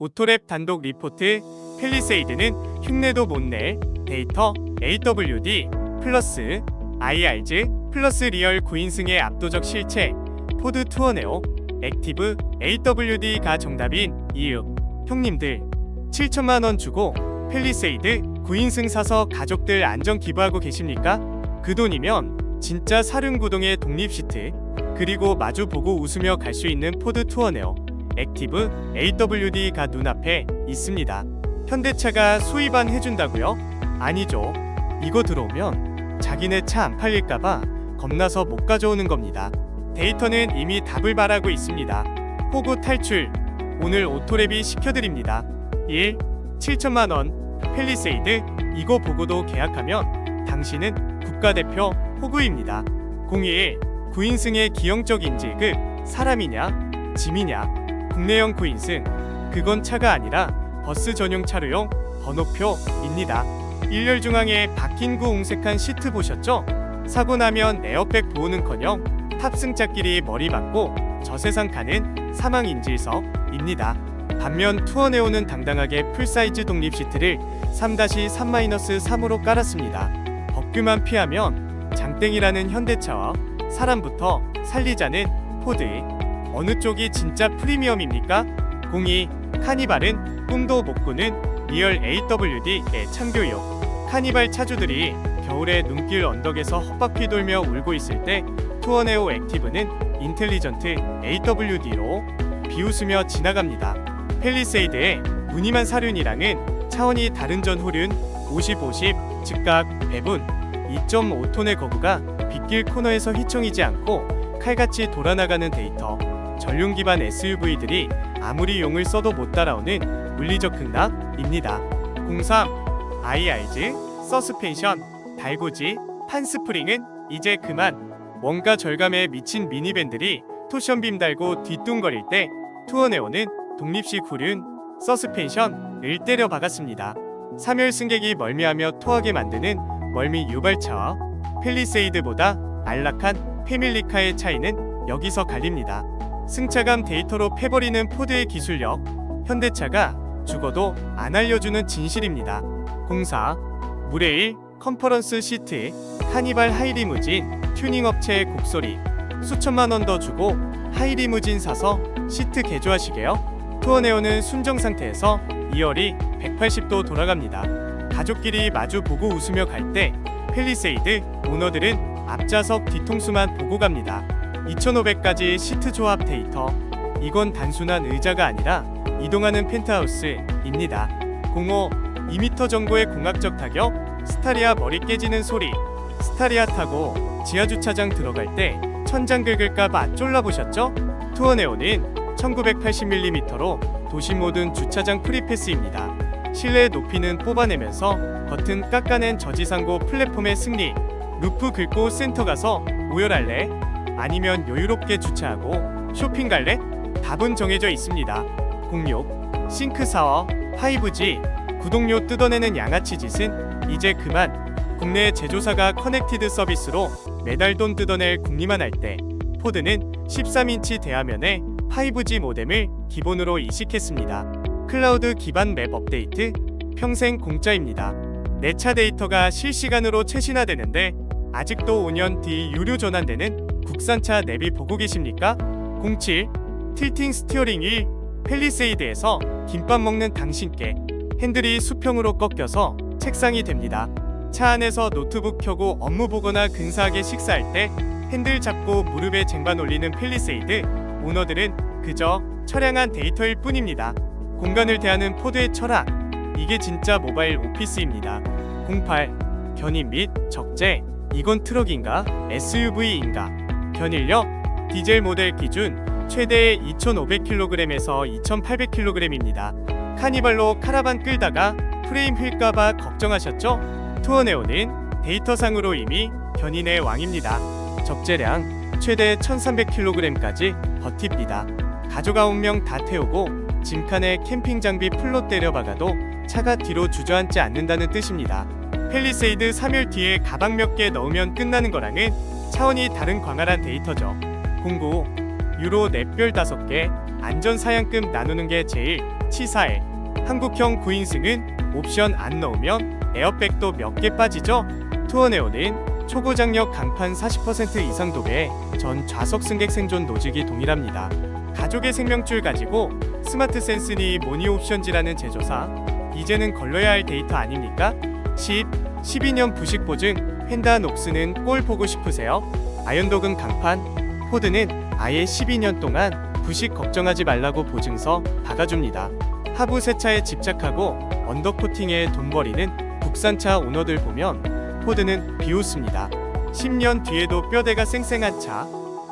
오토랩 단독 리포트. 팰리세이드는 흉내도 못 낼 데이터 AWD 플러스 IR즈 플러스 리얼 9인승의 압도적 실체. 포드 투어네오 액티브 AWD가 정답인 이유. 형님들 7천만원 주고 팰리세이드 9인승 사서 가족들 안전 기부하고 계십니까? 그 돈이면 진짜 사륜구동의 독립 시트, 그리고 마주 보고 웃으며 갈 수 있는 포드 투어네오 액티브 AWD가 눈앞에 있습니다. 현대차가 수입안 해준다고요? 아니죠. 이거 들어오면 자기네 차 안 팔릴까봐 겁나서 못 가져오는 겁니다. 데이터는 이미 답을 말하고 있습니다. 호구 탈출. 오늘 오토랩이 시켜드립니다. 1. 7천만원 팰리세이드. 이거 보고도 계약하면 당신은 국가대표 호구입니다. 02. 9인승의 기형적 인질극. 사람이냐 짐이냐. 국내형 9인승. 그건 차가 아니라 버스 전용 차로용 번호표입니다. 일렬 중앙에 박힌 구 옹색한 시트 보셨죠? 사고 나면 에어백 보호는커녕 탑승자끼리 머리 박고 저세상 가는 사망 인질석입니다. 반면 투어네오는 당당하게 풀사이즈 독립 시트를 3-3-3으로 깔았습니다. 법규만 피하면 장땡이라는 현대차와 사람부터 살리자는 포드. 어느 쪽이 진짜 프리미엄입니까? 02. 카니발은 꿈도 못 꾸는 리얼 AWD의 참교육. 카니발 차주들이 겨울에 눈길 언덕에서 헛바퀴 돌며 울고 있을 때 투어네오 액티브는 인텔리전트 AWD로 비웃으며 지나갑니다. 팰리세이드의 무늬만 사륜이랑은 차원이 다른 전후륜 50-50 즉각 배분 2.5톤의 거구가 빗길 코너에서 휘청이지 않고 칼같이 돌아나가는 데이터. 전륜 기반 SUV들이 아무리 용을 써도 못 따라오는 물리적 극락입니다. 03. IR즈 서스펜션 달구지 판스프링은 이제 그만. 원가 절감에 미친 미니밴들이 토션빔 달고 뒤뚱거릴 때 투어네오는 독립식 후륜 서스펜션을 때려 박았습니다. 3열 승객이 멀미하며 토하게 만드는 멀미 유발차와 팰리세이드보다 안락한 패밀리카의 차이는 여기서 갈립니다. 승차감 데이터로 패버리는 포드의 기술력. 현대차가 죽어도 안 알려주는 진실입니다. 04. 무레일 컨퍼런스 시트. 카니발 하이리무진 튜닝 업체의 곡소리. 수천만원 더 주고 하이리무진 사서 시트 개조하시게요. 투어네오는 순정 상태에서 2열이 180도 돌아갑니다. 가족끼리 마주 보고 웃으며 갈 때 팰리세이드 오너들은 앞좌석 뒤통수만 보고 갑니다. 2500가지 시트 조합 데이터. 이건 단순한 의자가 아니라 이동하는 펜트하우스입니다. 05. 2m 정도의 공학적 타격. 스타리아 머리 깨지는 소리. 스타리아 타고 지하주차장 들어갈 때 천장 긁을까봐 쫄라보셨죠? 투어네오는 1980mm로 도시 모든 주차장 프리패스입니다. 실내 높이는 뽑아내면서 겉은 깎아낸 저지상고 플랫폼의 승리. 루프 긁고 센터 가서 오열할래? 아니면 여유롭게 주차하고 쇼핑 갈래? 답은 정해져 있습니다. 06. 싱크 사워 5G. 구독료 뜯어내는 양아치 짓은 이제 그만. 국내 제조사가 커넥티드 서비스로 매달 돈 뜯어낼 궁리만 할 때 포드는 13인치 대화면에 5G 모뎀을 기본으로 이식했습니다. 클라우드 기반 맵 업데이트. 평생 공짜입니다. 내 차 데이터가 실시간으로 최신화되는데 아직도 5년 뒤 유료 전환되는 국산차 내비 보고 계십니까? 07. 틸팅 스티어링 1. 팰리세이드에서 김밥 먹는 당신께 핸들이 수평으로 꺾여서 책상이 됩니다. 차 안에서 노트북 켜고 업무 보거나 근사하게 식사할 때 핸들 잡고 무릎에 쟁반 올리는 팰리세이드 오너들은 그저 처량한 데이터일 뿐입니다. 공간을 대하는 포드의 철학. 이게 진짜 모바일 오피스입니다. 08. 견인 및 적재. 이건 트럭인가 SUV인가. 견인력. 디젤 모델 기준 최대 2500kg에서 2800kg입니다. 카니발로 카라반 끌다가 프레임 휠까봐 걱정하셨죠? 투어네오는 데이터상으로 이미 견인의 왕입니다. 적재량 최대 1300kg까지 버팁니다. 가족 9명 다 태우고 짐칸에 캠핑 장비 풀로 때려 박아도 차가 뒤로 주저앉지 않는다는 뜻입니다. 팰리세이드 3열 뒤에 가방 몇 개 넣으면 끝나는 거랑은 차원이 다른 광활한 데이터죠. 09. 유로 넷별 5개 안전 사양급 나누는 게 제일 치사해. 한국형 9인승은 옵션 안 넣으면 에어백도 몇 개 빠지죠? 투어네오는 초고장력 강판 40% 이상 도배에 전 좌석 승객 생존 노직이 동일합니다. 가족의 생명줄 가지고 스마트 센스니 모니 옵션지라는 제조사, 이제는 걸러야 할 데이터 아닙니까? 12년 부식 보증, 펜다 녹스는 꼴 보고 싶으세요? 아연독은 강판, 포드는 아예 12년 동안 부식 걱정하지 말라고 보증서 박아줍니다. 하부 세차에 집착하고 언더코팅에 돈 버리는 국산차 오너들 보면 포드는 비웃습니다. 10년 뒤에도 뼈대가 쌩쌩한 차,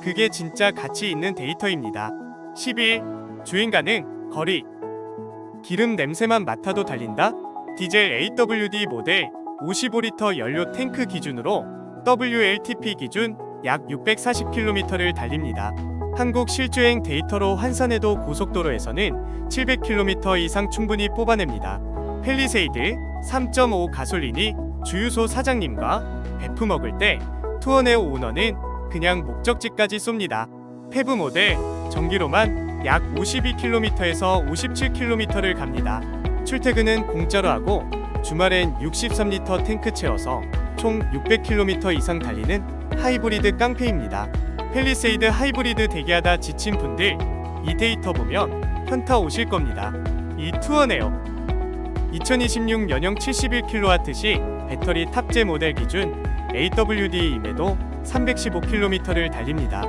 그게 진짜 가치 있는 데이터입니다. 11. 주행 가능, 거리, 기름 냄새만 맡아도 달린다? 디젤 AWD 모델 55리터 연료 탱크 기준으로 WLTP 기준 약 640km를 달립니다. 한국 실주행 데이터로 환산해도 고속도로에서는 700km 이상 충분히 뽑아냅니다. 펠리세이드 3.5 가솔린이 주유소 사장님과 베프 먹을 때 투어네오 오너는 그냥 목적지까지 쏩니다. 페브 모델 전기로만 약 52km에서 57km를 갑니다. 출퇴근은 공짜로 하고 주말엔 63리터 탱크 채워서 총 600km 이상 달리는 하이브리드 깡패입니다. 펠리세이드 하이브리드 대기하다 지친 분들 이 데이터 보면 현타 오실 겁니다. 이 투어네오 2026 연형 71kWh 배터리 탑재 모델 기준 AWD임에도 315km를 달립니다.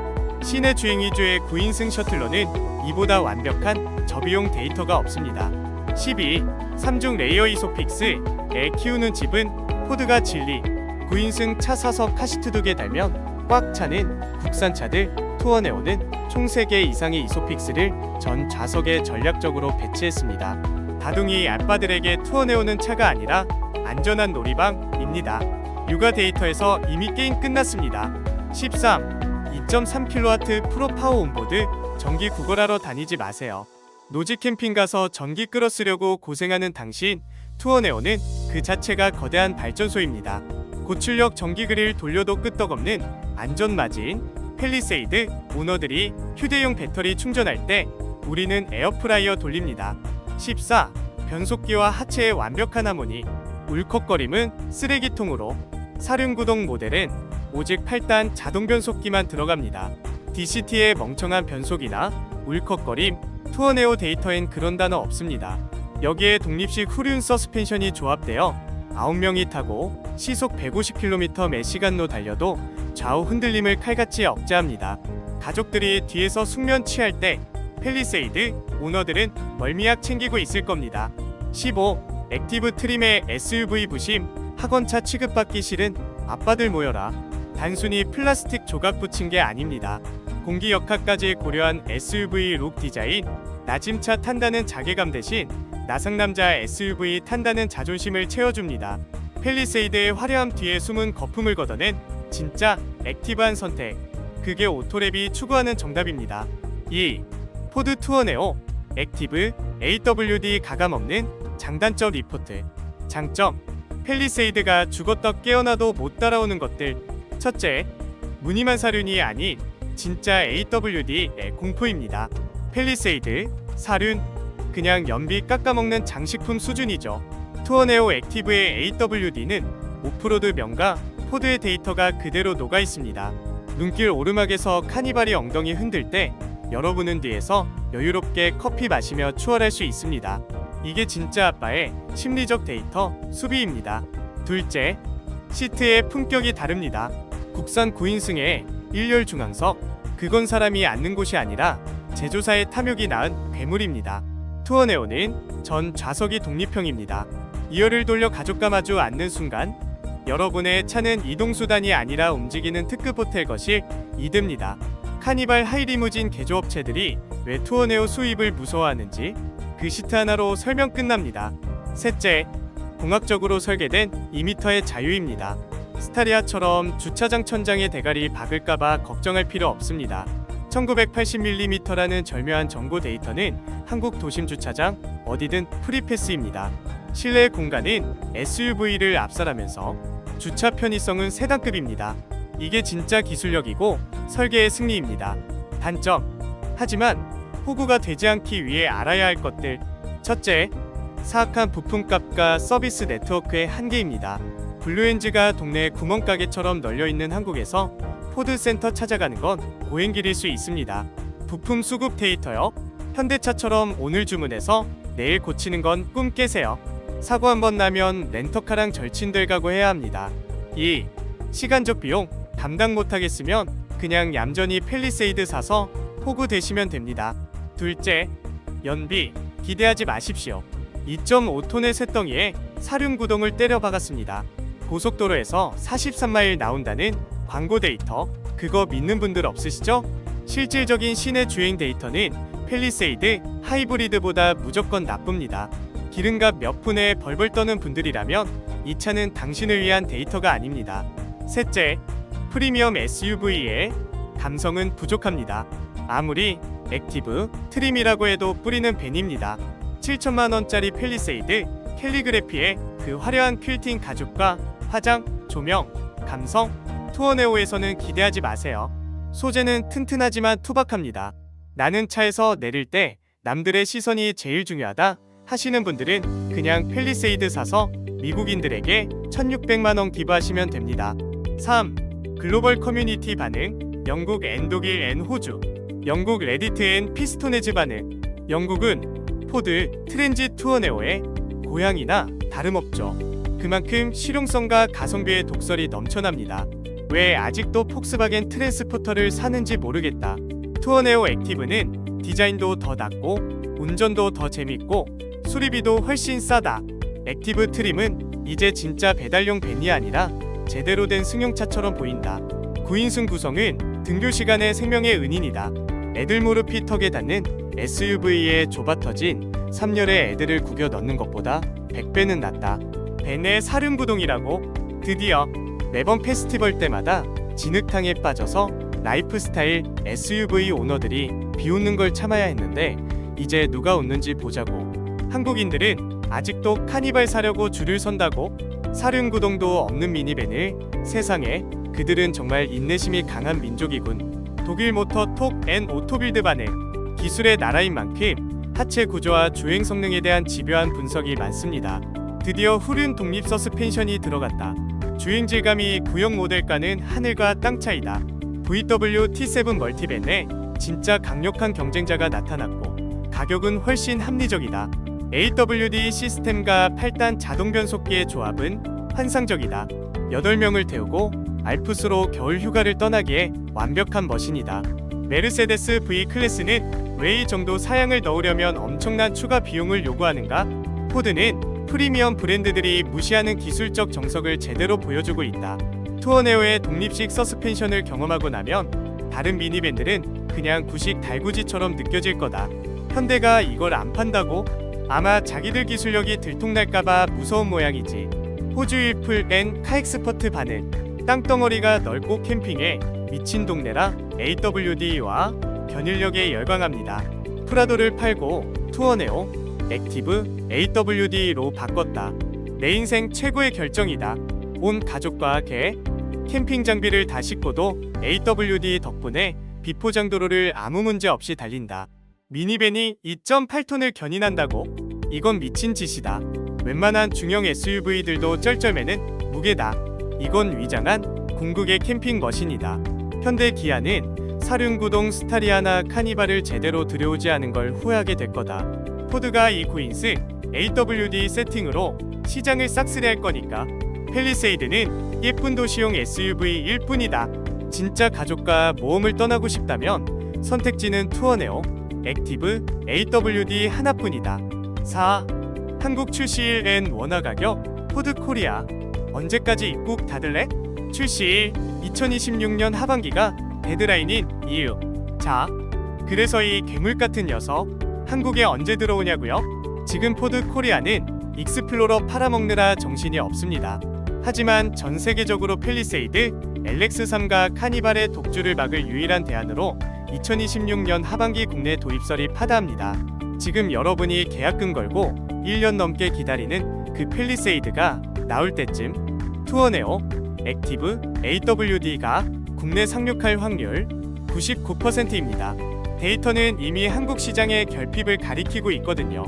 시내 주행 위주의 9인승 셔틀러는 이보다 완벽한 저비용 데이터가 없습니다. 12. 3중 레이어 이소픽스에 키우는 집은 포드가 진리. 9인승 차 사서 카시트 2개 달면 꽉 차는 국산차들 투어네오는 총 3개 이상의 이소픽스를 전 좌석에 전략적으로 배치했습니다. 다둥이 아빠들에게 투어네오는 차가 아니라 안전한 놀이방입니다. 육아 데이터에서 이미 게임 끝났습니다. 13. 2.3kW 프로 파워 온보드 전기 구걸하러 다니지 마세요. 노지 캠핑 가서 전기 끌어 쓰려고 고생하는 당신, 투어네오는 그 자체가 거대한 발전소입니다. 고출력 전기 그릴 돌려도 끄떡없는 안전마진 펠리세이드 오너들이 휴대용 배터리 충전할 때 우리는 에어프라이어 돌립니다. 14. 변속기와 하체의 완벽한 하모니, 울컥거림은 쓰레기통으로. 사륜구동 모델은 오직 8단 자동 변속기만 들어갑니다. DCT의 멍청한 변속이나 울컥거림, 투어네오 데이터엔 그런 단어 없습니다. 여기에 독립식 후륜 서스펜션이 조합되어 9명이 타고 시속 150km/시간로 달려도 좌우 흔들림을 칼같이 억제합니다. 가족들이 뒤에서 숙면 취할 때 펠리세이드 오너들은 멀미약 챙기고 있을 겁니다. 15. 액티브 트림의 SUV 부심, 학원차 취급받기 싫은 아빠들 모여라. 단순히 플라스틱 조각 붙인 게 아닙니다. 공기 역학까지 고려한 SUV 룩 디자인, 낮은 차 탄다는 자괴감 대신 나상남자 SUV 탄다는 자존심을 채워줍니다. 펠리세이드의 화려함 뒤에 숨은 거품을 걷어낸 진짜 액티브한 선택, 그게 오토랩이 추구하는 정답입니다. 2. 포드 투어네오 액티브 AWD 가감없는 장단점 리포트. 장점, 펠리세이드가 죽었다 깨어나도 못 따라오는 것들. 첫째, 무늬만 사륜이 아닌 진짜 AWD의 공포입니다. 펠리세이드, 사륜, 그냥 연비 깎아먹는 장식품 수준이죠. 투어네오 액티브의 AWD는 오프로드 명가 포드의 데이터가 그대로 녹아있습니다. 눈길 오르막에서 카니발이 엉덩이 흔들 때 여러분은 뒤에서 여유롭게 커피 마시며 추월할 수 있습니다. 이게 진짜 아빠의 심리적 데이터 수비입니다. 둘째, 시트의 품격이 다릅니다. 국산 9인승의 1열 중앙석, 그건 사람이 앉는 곳이 아니라 제조사의 탐욕이 낳은 괴물입니다. 투어네오는 전 좌석이 독립형입니다. 2열을 돌려 가족과 마주 앉는 순간 여러분의 차는 이동수단이 아니라 움직이는 특급 호텔 거실 2드입니다. 카니발 하이리무진 개조업체들이 왜 투어네오 수입을 무서워하는지 그 시트 하나로 설명 끝납니다. 셋째, 공학적으로 설계된 2m의 자유입니다. 스타리아처럼 주차장 천장에 대가리 박을까봐 걱정할 필요 없습니다. 1980mm라는 절묘한 정보 데이터는 한국 도심 주차장 어디든 프리패스입니다. 실내 공간은 SUV를 압살하면서 주차 편의성은 세단급입니다. 이게 진짜 기술력이고 설계의 승리입니다. 단점, 하지만 호구가 되지 않기 위해 알아야 할 것들. 첫째, 사악한 부품값과 서비스 네트워크의 한계입니다. 블루엔즈가 동네 구멍가게처럼 널려있는 한국에서 포드센터 찾아가는 건 고행길일 수 있습니다. 부품 수급 데이터요. 현대차처럼 오늘 주문해서 내일 고치는 건 꿈 깨세요. 사고 한번 나면 렌터카랑 절친들 가고 해야 합니다. 2. 시간적 비용 감당 못하겠으면 그냥 얌전히 팰리세이드 사서 포구 되시면 됩니다. 둘째, 연비 기대하지 마십시오. 2.5톤의 쇳덩이에 사륜구동을 때려 박았습니다. 고속도로에서 43마일 나온다는 광고 데이터, 그거 믿는 분들 없으시죠? 실질적인 시내 주행 데이터는 팰리세이드 하이브리드보다 무조건 나쁩니다. 기름값 몇 푼에 벌벌 떠는 분들이라면 이 차는 당신을 위한 데이터가 아닙니다. 셋째, 프리미엄 SUV의 감성은 부족합니다. 아무리 액티브, 트림이라고 해도 뿌리는 벤입니다. 7천만원짜리 팰리세이드 캘리그래피의 그 화려한 퀼팅 가죽과 화장, 조명, 감성, 투어네오에서는 기대하지 마세요. 소재는 튼튼하지만 투박합니다. 나는 차에서 내릴 때 남들의 시선이 제일 중요하다 하시는 분들은 그냥 팰리세이드 사서 미국인들에게 1,600만원 기부하시면 됩니다. 3. 글로벌 커뮤니티 반응. 영국 앤 독일 앤 호주. 영국 레디트 앤 피스토네즈 반응. 영국은 포드 트랜짓 투어네오의 고향이나 다름없죠. 그만큼 실용성과 가성비의 독설이 넘쳐납니다. 왜 아직도 폭스바겐 트랜스포터를 사는지 모르겠다. 투어네오 액티브는 디자인도 더 낫고 운전도 더 재밌고 수리비도 훨씬 싸다. 액티브 트림은 이제 진짜 배달용 벤이 아니라 제대로 된 승용차처럼 보인다. 9인승 구성은 등교 시간의 생명의 은인이다. 애들 무릎이 턱에 닿는 SUV에 좁아터진 3열에 애들을 구겨 넣는 것보다 100배는 낫다. 벤의 사륜구동이라고? 드디어 매번 페스티벌 때마다 진흙탕에 빠져서 라이프스타일 SUV 오너들이 비웃는 걸 참아야 했는데 이제 누가 웃는지 보자고. 한국인들은 아직도 카니발 사려고 줄을 선다고? 사륜구동도 없는 미니밴을 세상에, 그들은 정말 인내심이 강한 민족이군. 독일 모터 톡 앤 오토빌드 반응. 기술의 나라인 만큼 하체 구조와 주행 성능에 대한 집요한 분석이 많습니다. 드디어 후륜 독립 서스펜션이 들어갔다. 주행 질감이 구형 모델과는 하늘과 땅 차이다. VW T7 멀티밴에 진짜 강력한 경쟁자가 나타났고 가격은 훨씬 합리적이다. AWD 시스템과 8단 자동 변속기의 조합은 환상적이다. 8명을 태우고 알프스로 겨울 휴가를 떠나기에 완벽한 머신이다. 메르세데스 V 클래스는 왜 이 정도 사양을 넣으려면 엄청난 추가 비용을 요구하는가? 포드는 프리미엄 브랜드들이 무시하는 기술적 정석을 제대로 보여주고 있다. 투어네오의 독립식 서스펜션을 경험하고 나면 다른 미니밴들은 그냥 구식 달구지처럼 느껴질 거다. 현대가 이걸 안 판다고? 아마 자기들 기술력이 들통날까봐 무서운 모양이지. 호주 윌풀 앤 카엑스퍼트 반응. 땅덩어리가 넓고 캠핑에 미친 동네라 AWD와 견인력에 열광합니다. 프라도를 팔고 투어네오, 액티브, AWD로 바꿨다. 내 인생 최고의 결정이다. 온 가족과 개, 캠핑 장비를 다 싣고도 AWD 덕분에 비포장도로를 아무 문제 없이 달린다. 미니밴이 2.8톤을 견인한다고? 이건 미친 짓이다. 웬만한 중형 SUV들도 쩔쩔매는 무게다. 이건 위장한 궁극의 캠핑 머신이다. 현대 기아는 사륜구동 스타리아나 카니발을 제대로 들여오지 않은 걸 후회하게 될 거다. 포드가 이 9인승 AWD 세팅으로 시장을 싹쓸이할 거니까. 팰리세이드는 예쁜 도시용 SUV일 뿐이다. 진짜 가족과 모험을 떠나고 싶다면 선택지는 투어네오, 액티브, AWD 하나뿐이다. 4. 한국 출시일 앤 원화 가격. 포드 코리아. 언제까지 입국 닫을래? 출시일 2026년 하반기가 데드라인인 이유. 자, 그래서 이 괴물같은 녀석 한국에 언제 들어오냐고요? 지금 포드 코리아는 익스플로러 팔아먹느라 정신이 없습니다. 하지만 전 세계적으로 팰리세이드, LX3과 카니발의 독주를 막을 유일한 대안으로 2026년 하반기 국내 도입설이 파다합니다. 지금 여러분이 계약금 걸고 1년 넘게 기다리는 그 팰리세이드가 나올 때쯤 투어네오, 액티브, AWD가 국내 상륙할 확률 99%입니다. 데이터는 이미 한국 시장의 결핍을 가리키고 있거든요.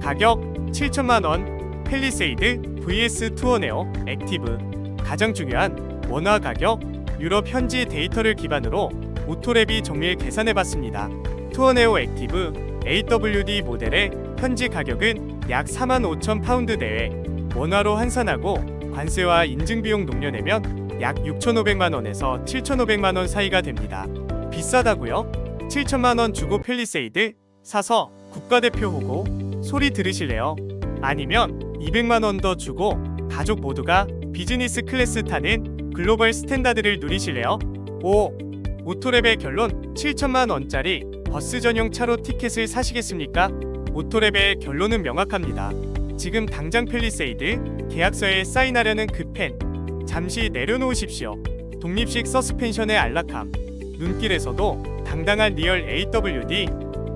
가격 7천만원 팰리세이드 vs 투어네오 액티브. 가장 중요한 원화 가격, 유럽 현지 데이터를 기반으로 오토랩이 정밀 계산해봤습니다. 투어네오 액티브 AWD 모델의 현지 가격은 약 45,000파운드 내외, 원화로 환산하고 관세와 인증비용 녹여내면 약 6,500만원에서 7,500만원 사이가 됩니다. 비싸다고요? 7천만원 주고 팰리세이드 사서 국가대표 호고 소리 들으실래요? 아니면 200만원 더 주고 가족 모두가 비즈니스 클래스 타는 글로벌 스탠다드를 누리실래요? 오토랩의 결론 7천만원짜리 버스 전용 차로 티켓을 사시겠습니까? 오토랩의 결론은 명확합니다. 지금 당장 팰리세이드 계약서에 사인하려는 그 펜 잠시 내려놓으십시오. 독립식 서스펜션의 안락함, 눈길에서도 당당한 리얼 AWD,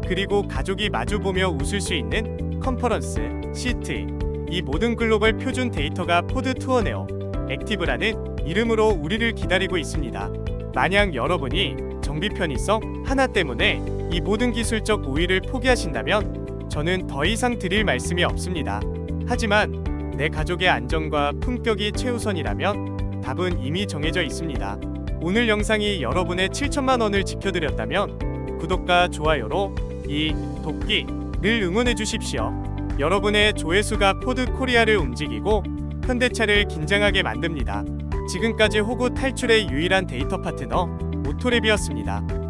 그리고 가족이 마주보며 웃을 수 있는 컨퍼런스 시트, 이 모든 글로벌 표준 데이터가 포드 투어네오 액티브라는 이름으로 우리를 기다리고 있습니다. 만약 여러분이 정비 편의성 하나 때문에 이 모든 기술적 우위를 포기하신다면 저는 더 이상 드릴 말씀이 없습니다. 하지만 내 가족의 안전과 품격이 최우선이라면 답은 이미 정해져 있습니다. 오늘 영상이 여러분의 7천만원을 지켜드렸다면 구독과 좋아요로 이 도끼를 응원해 주십시오. 여러분의 조회수가 포드 코리아를 움직이고 현대차를 긴장하게 만듭니다. 지금까지 호구 탈출의 유일한 데이터 파트너 오토랩이었습니다.